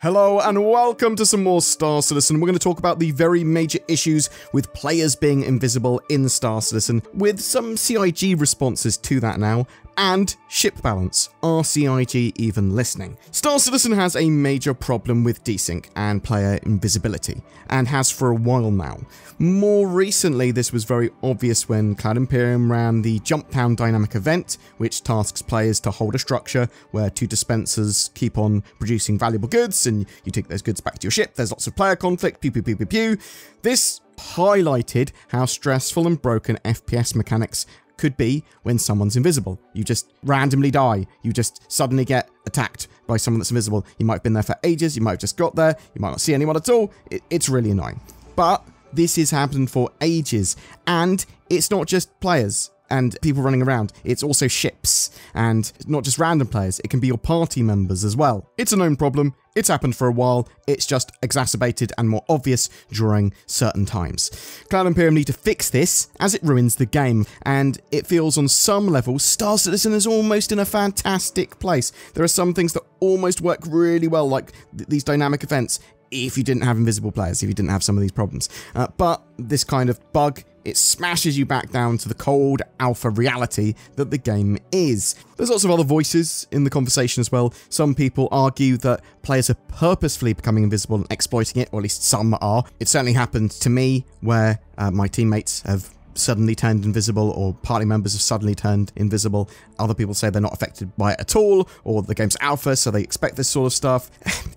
Hello and welcome to some more Star Citizen. We're going to talk about the very major issues with players being invisible in Star Citizen, with some CIG responses to that now, and ship balance. Are CIG even listening? Star Citizen has a major problem with desync and player invisibility, and has for a while now. More recently, this was very obvious when Cloud Imperium ran the Jump Down dynamic event, which tasks players to hold a structure where two dispensers keep on producing valuable goods, and you take those goods back to your ship. There's lots of player conflict, pew pew pew pew pew. This highlighted how stressful and broken FPS mechanics could be when someone's invisible. You just randomly die. You just suddenly get attacked by someone that's invisible. You might have been there for ages. You might have just got there. You might not see anyone at all. It's really annoying. But this has happened for ages, and it's not just players and people running around, it's also ships, and not just random players, it can be your party members as well. It's a known problem, it's happened for a while, it's just exacerbated and more obvious during certain times. Cloud Imperium need to fix this, as it ruins the game, and it feels on some level Star Citizen is almost in a fantastic place. There are some things that almost work really well, like these dynamic events, if you didn't have invisible players, if you didn't have some of these problems. But this kind of bug, it smashes you back down to the cold alpha reality that the game is. There's lots of other voices in the conversation as well. Some people argue that players are purposefully becoming invisible and exploiting it, or at least some are. It certainly happened to me where my teammates have suddenly turned invisible, or party members have suddenly turned invisible. Other people say they're not affected by it at all, or the game's alpha, so they expect this sort of stuff.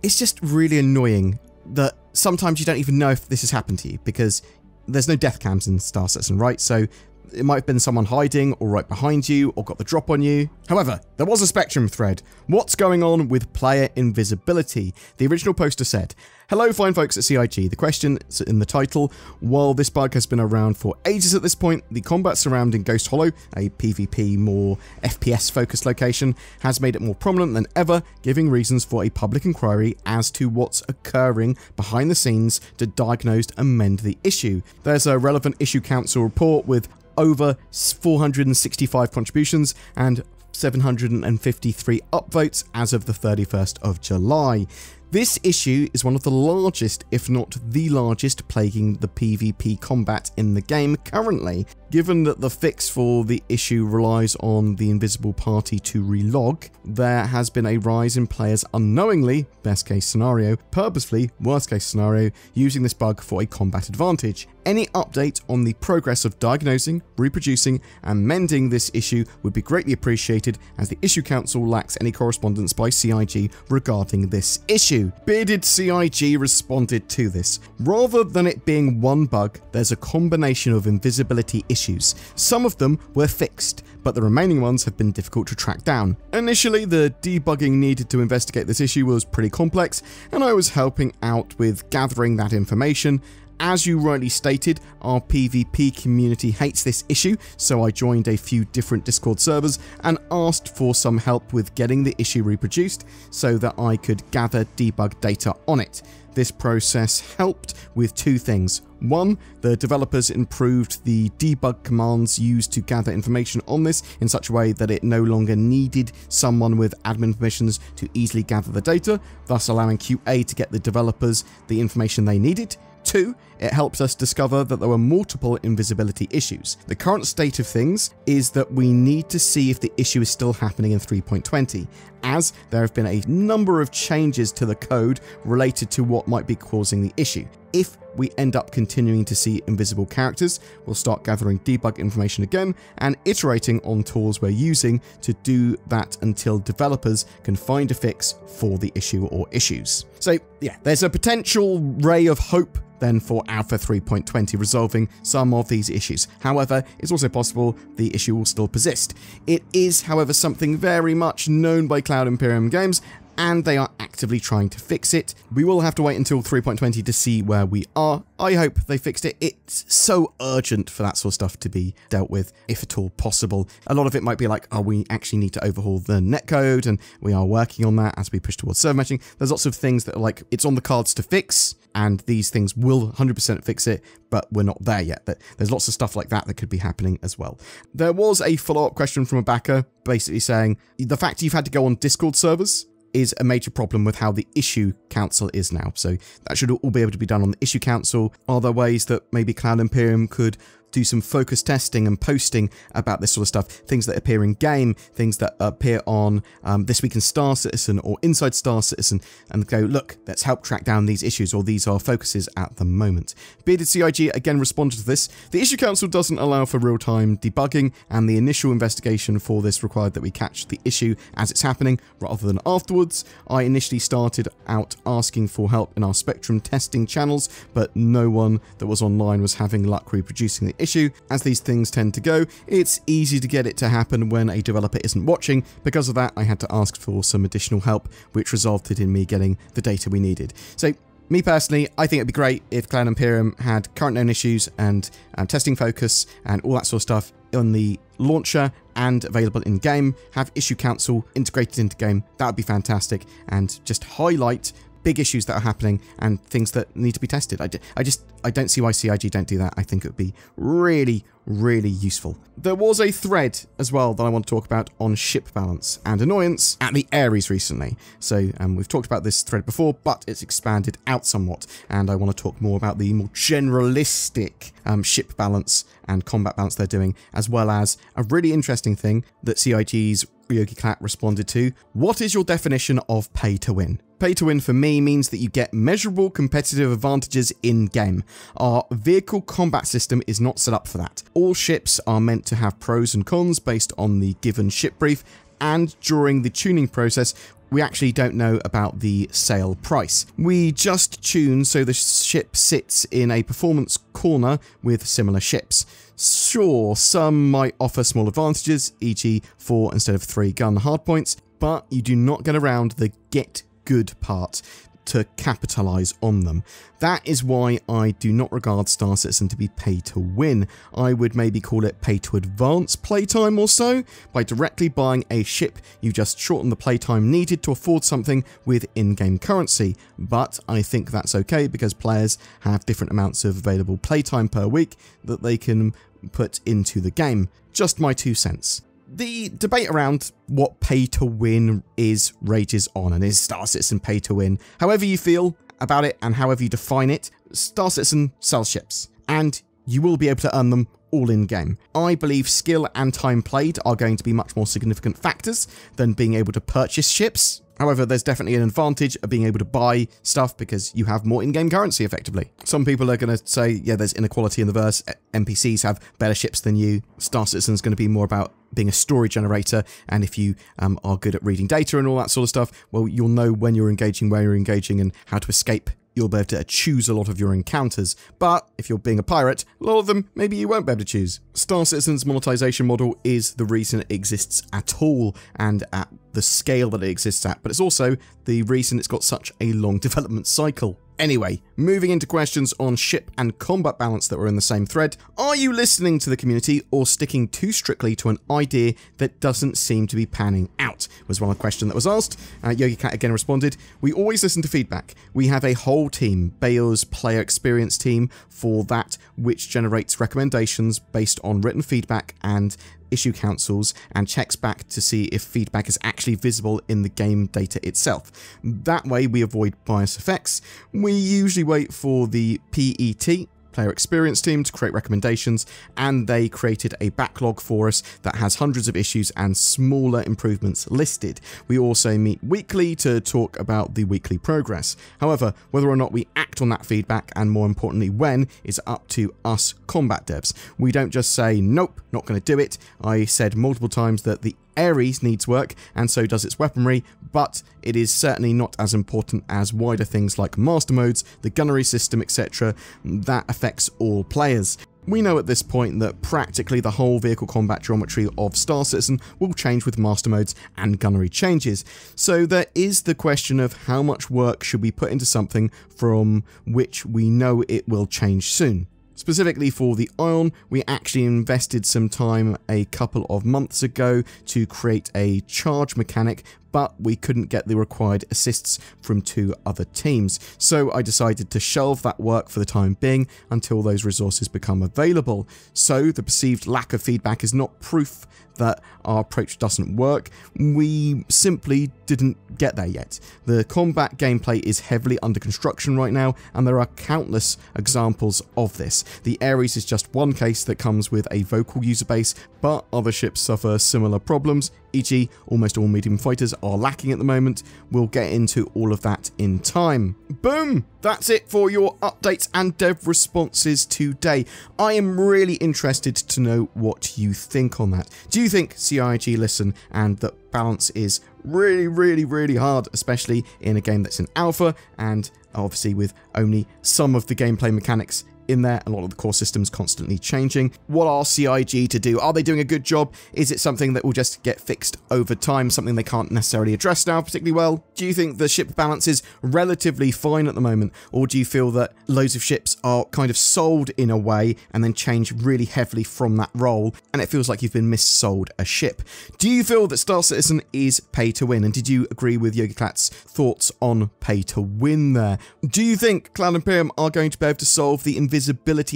It's just really annoying that sometimes you don't even know if this has happened to you, because there's no death cams in Star Citizen, right? So it might have been someone hiding or right behind you or got the drop on you. However, there was a Spectrum thread. What's going on with player invisibility? The original poster said, "Hello fine folks at CIG. The question is in the title. While this bug has been around for ages at this point, the combat surrounding Ghost Hollow, a PvP more FPS focused location, has made it more prominent than ever, giving reasons for a public inquiry as to what's occurring behind the scenes to diagnose and mend the issue. There's a relevant issue council report with over 465 contributions and 753 upvotes as of the 31st of July. This issue is one of the largest, if not the largest, plaguing the PvP combat in the game currently. Given that the fix for the issue relies on the invisible party to relog, there has been a rise in players unknowingly, best case scenario, purposefully, worst case scenario, using this bug for a combat advantage. Any update on the progress of diagnosing, reproducing, and mending this issue would be greatly appreciated, as the issue council lacks any correspondence by CIG regarding this issue." Bearded CIG responded to this. Rather than it being one bug, there's a combination of invisibility issues. Some of them were fixed, but the remaining ones have been difficult to track down. Initially, the debugging needed to investigate this issue was pretty complex, and I was helping out with gathering that information. As you rightly stated, our PvP community hates this issue, so I joined a few different Discord servers and asked for some help with getting the issue reproduced so that I could gather debug data on it. This process helped with two things. One, the developers improved the debug commands used to gather information on this in such a way that it no longer needed someone with admin permissions to easily gather the data, thus allowing QA to get the developers the information they needed. Two, it helps us discover that there were multiple invisibility issues. The current state of things is that we need to see if the issue is still happening in 3.20, as there have been a number of changes to the code related to what might be causing the issue. If we end up continuing to see invisible characters, we'll start gathering debug information again and iterating on tools we're using to do that until developers can find a fix for the issue or issues. So yeah, there's a potential ray of hope then for Alpha 3.20 resolving some of these issues. However, it's also possible the issue will still persist. It is, however, something very much known by Cloud Imperium games, and they are actively trying to fix it. We will have to wait until 3.20 to see where we are. I hope they fixed it. It's so urgent for that sort of stuff to be dealt with, if at all possible. A lot of it might be like, oh, we actually need to overhaul the netcode, and we are working on that as we push towards server matching. There's lots of things that are like, it's on the cards to fix, and these things will 100% fix it, but we're not there yet. There's lots of stuff like that that could be happening as well. There was a follow-up question from a backer, basically saying, the fact you've had to go on Discord servers is a major problem with how the issue council is now. So that should all be able to be done on the issue council. Are there ways that maybe Cloud Imperium could do some focus testing and posting about this sort of stuff, things that appear in game, things that appear on This Week in Star Citizen or Inside Star Citizen, and go, look, let's help track down these issues, or these are focuses at the moment. Bearded CIG again responded to this. The issue council doesn't allow for real-time debugging, and the initial investigation for this required that we catch the issue as it's happening rather than afterwards. I initially started out asking for help in our Spectrum testing channels, but no one that was online was having luck reproducing the issue. As these things tend to go, it's easy to get it to happen when a developer isn't watching. Because of that, I had to ask for some additional help, which resulted in me getting the data we needed. So me personally, I think it'd be great if Cloud Imperium had current known issues and testing focus and all that sort of stuff on the launcher and available in game, have issue council integrated into game. That would be fantastic, and just highlight big issues that are happening and things that need to be tested. I don't see why CIG don't do that. I think it would be really, really useful. There was a thread as well that I want to talk about on ship balance and annoyance at the Ares recently. So we've talked about this thread before, but it's expanded out somewhat, and I want to talk more about the more generalistic ship balance and combat balance they're doing, as well as a really interesting thing that CIG's EVOCATI responded to. What is your definition of pay to win? Pay to win for me means that you get measurable competitive advantages in-game. Our vehicle combat system is not set up for that. All ships are meant to have pros and cons based on the given ship brief, and during the tuning process, we actually don't know about the sale price. We just tune so the ship sits in a performance corner with similar ships. Sure, some might offer small advantages, e.g. 4 instead of 3 gun hardpoints, but you do not get around the get good part to capitalize on them. That is why I do not regard Star Citizen to be pay to win. I would maybe call it pay to advance playtime or so. By directly buying a ship, you just shorten the playtime needed to afford something with in-game currency. But I think that's okay because players have different amounts of available playtime per week that they can put into the game. Just my 2 cents. The debate around what pay to win is rages on, and is Star Citizen pay to win? However you feel about it and however you define it, Star Citizen sells ships, and you will be able to earn them all in game. I believe skill and time played are going to be much more significant factors than being able to purchase ships. However, there's definitely an advantage of being able to buy stuff because you have more in-game currency effectively. Some people are going to say, yeah, there's inequality in the verse. NPCs have better ships than you. Star Citizen's going to be more about being a story generator, and if you are good at reading data and all that sort of stuff, well, you'll know when you're engaging, where you're engaging, and how to escape. You'll be able to choose a lot of your encounters, but if you're being a pirate, a lot of them, maybe you won't be able to choose. Star Citizen's monetization model is the reason it exists at all, and at the scale that it exists at, but it's also the reason it's got such a long development cycle. Anyway, moving into questions on ship and combat balance that were in the same thread. Are you listening to the community or sticking too strictly to an idea that doesn't seem to be panning out? Was one of the questions that was asked. EVOCATI again responded, we always listen to feedback. We have a whole team, Bayo's player experience team, for that, which generates recommendations based on written feedback and issue councils, and checks back to see if feedback is actually visible in the game data itself. That way we avoid bias effects. We usually wait for the PET, player experience team, to create recommendations, and they created a backlog for us that has hundreds of issues and smaller improvements listed. We also meet weekly to talk about the weekly progress. However, whether or not we act on that feedback, and more importantly when, is up to us combat devs. We don't just say, nope, not going to do it. I said multiple times that the Ares needs work, and so does its weaponry, but it is certainly not as important as wider things like master modes, the gunnery system, etc. that affects all players. We know at this point that practically the whole vehicle combat geometry of Star Citizen will change with master modes and gunnery changes. So there is the question of how much work should we put into something from which we know it will change soon. Specifically for the Ion, we actually invested some time a couple of months ago to create a charge mechanic but we couldn't get the required assists from 2 other teams. So I decided to shelve that work for the time being until those resources become available. So the perceived lack of feedback is not proof that our approach doesn't work. We simply didn't get there yet. The combat gameplay is heavily under construction right now, and there are countless examples of this. The Ares is just one case that comes with a vocal user base, but other ships suffer similar problems, e.g. almost all medium fighters are lacking at the moment. We'll get into all of that in time. Boom! That's it for your updates and dev responses today. I am really interested to know what you think on that. Do you think CIG listen and that balance is really hard, especially in a game that's in alpha and obviously with only some of the gameplay mechanics in there, a lot of the core systems constantly changing? What are CIG to do? Are they doing a good job? Is it something that will just get fixed over time, something they can't necessarily address now particularly well? Do you think the ship balance is relatively fine at the moment, or do you feel that loads of ships are kind of sold in a way and then change really heavily from that role, and it feels like you've been missold a ship? Do you feel that Star Citizen is pay to win, and did you agree with EVOCATI's thoughts on pay to win there? Do you think Cloud Imperium are going to be able to solve the invisibility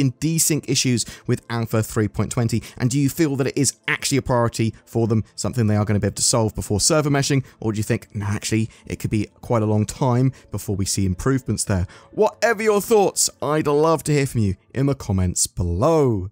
and desync issues with Alpha 3.20, and do you feel that it is actually a priority for them, something they are going to be able to solve before server meshing, or do you think, no, actually, it could be quite a long time before we see improvements there? Whatever your thoughts, I'd love to hear from you in the comments below.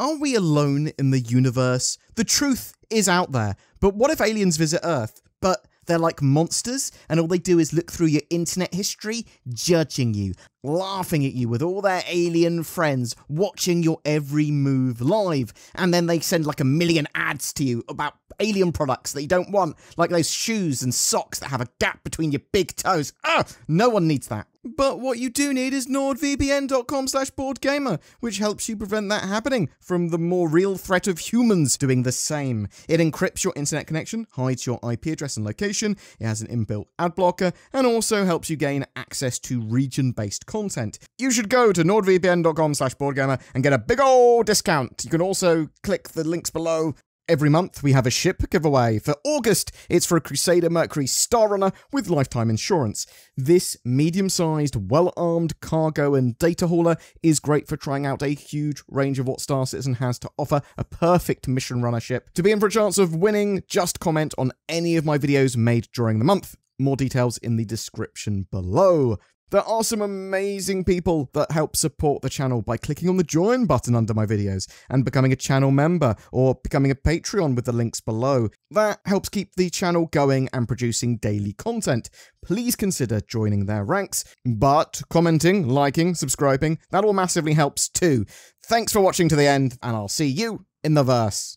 Are we alone in the universe? The truth is out there, but what if aliens visit Earth? But they're like monsters, and all they do is look through your internet history, judging you, laughing at you with all their alien friends, watching your every move live, and then they send like 1 million ads to you about alien products that you don't want, like those shoes and socks that have a gap between your big toes. Ugh, no one needs that. But what you do need is nordvpn.com/BoredGamer, which helps you prevent that happening from the more real threat of humans doing the same. It encrypts your internet connection, hides your IP address and location, it has an inbuilt ad blocker, and also helps you gain access to region-based content. You should go to nordvpn.com/BoredGamer and get a big ol' discount. You can also click the links below. Every month, we have a ship giveaway. For August, it's for a Crusader Mercury Star Runner with lifetime insurance. This medium-sized, well-armed cargo and data hauler is great for trying out a huge range of what Star Citizen has to offer, a perfect mission runner ship. To be in for a chance of winning, just comment on any of my videos made during the month. More details in the description below. There are some amazing people that help support the channel by clicking on the join button under my videos and becoming a channel member or becoming a Patreon with the links below. That helps keep the channel going and producing daily content. Please consider joining their ranks, but commenting, liking, subscribing, that all massively helps too. Thanks for watching to the end, and I'll see you in the verse.